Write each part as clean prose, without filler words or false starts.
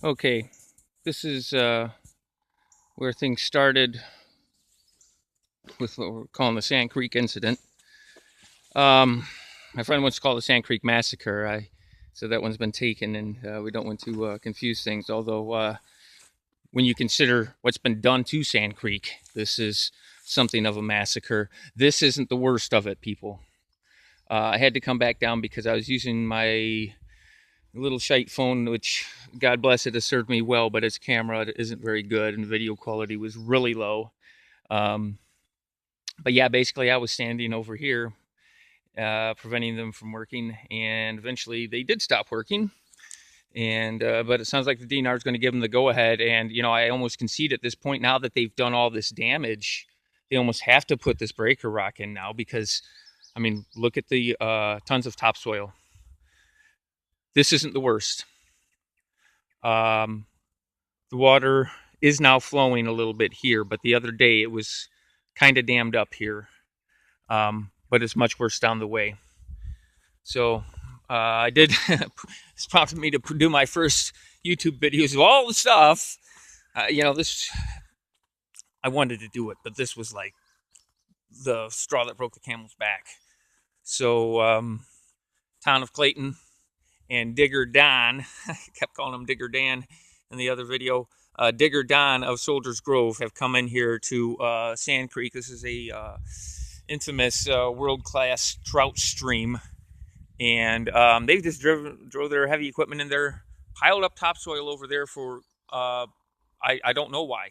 Okay, this is where things started with what we're calling the Sand Creek incident. My friend wants to call it the Sand Creek Massacre. So that one's been taken, and we don't want to confuse things. Although, when you consider what's been done to Sand Creek, this is something of a massacre. This isn't the worst of it, people. I had to come back down because I was using my little shite phone, which, God bless it, has served me well, but its camera isn't very good, and video quality was really low. Um, but yeah, basically, I was standing over here, preventing them from working, and eventually they did stop working. And but it sounds like the DNR is going to give them the go-ahead. And I almost concede at this point, now that they've done all this damage, they almost have to put this breaker rock in now, because I mean, look at the tons of topsoil. This isn't the worst. The water is now flowing a little bit here, but the other day it was kind of dammed up here. But it's much worse down the way. So I did. It's prompted me to do my first YouTube videos of all the stuff. This, I wanted to do it, but this was like the straw that broke the camel's back. So Town of Clayton and Digger Don, I kept calling him Digger Dan in the other video, Digger Don of Soldiers Grove have come in here to Sand Creek. This is a infamous world-class trout stream, and they've just drove their heavy equipment in there, piled up topsoil over there for, I don't know why.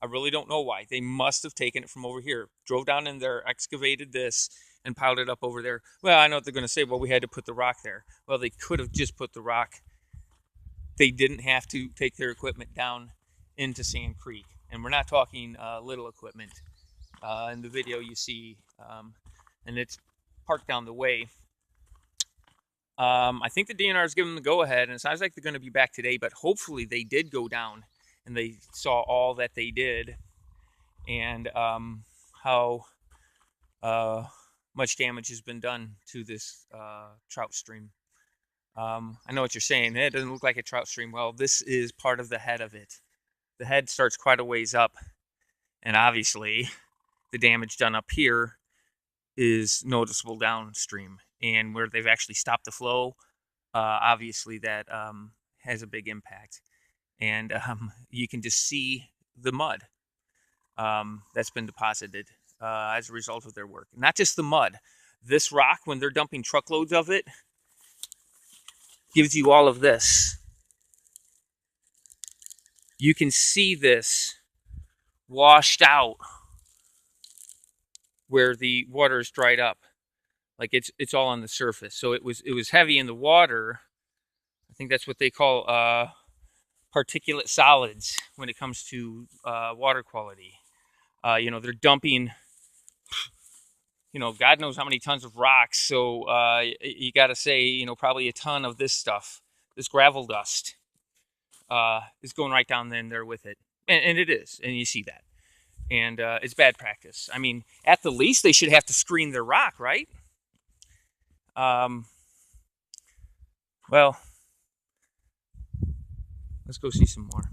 I really don't know why. They must have taken it from over here, drove down in there, excavated this, and piled it up over there. Well, I know what they're going to say. Well, we had to put the rock there. Well, they could have just put the rock. They didn't have to take their equipment down into Sand Creek. And we're not talking little equipment. In the video you see, and it's parked down the way. I think the DNR is giving them the go-ahead, and it sounds like they're going to be back today, but hopefully they did go down and they saw all that they did, and how much damage has been done to this trout stream. I know what you're saying. It doesn't look like a trout stream. Well, this is part of the head of it. The head starts quite a ways up, and obviously the damage done up here is noticeable downstream. And where they've actually stopped the flow, obviously that has a big impact. And you can just see the mud that's been deposited as a result of their work. Not just the mud. This rock, when they're dumping truckloads of it, gives you all of this. You can see this washed out where the water is dried up. Like it's all on the surface. So it was heavy in the water. I think that's what they call particulate solids when it comes to water quality. They're dumping, God knows how many tons of rocks. So you got to say, probably a ton of this stuff, this gravel dust, is going right down in there with it. And it is. And you see that. And it's bad practice. I mean, at the least, they should have to screen their rock, right? Well, let's go see some more.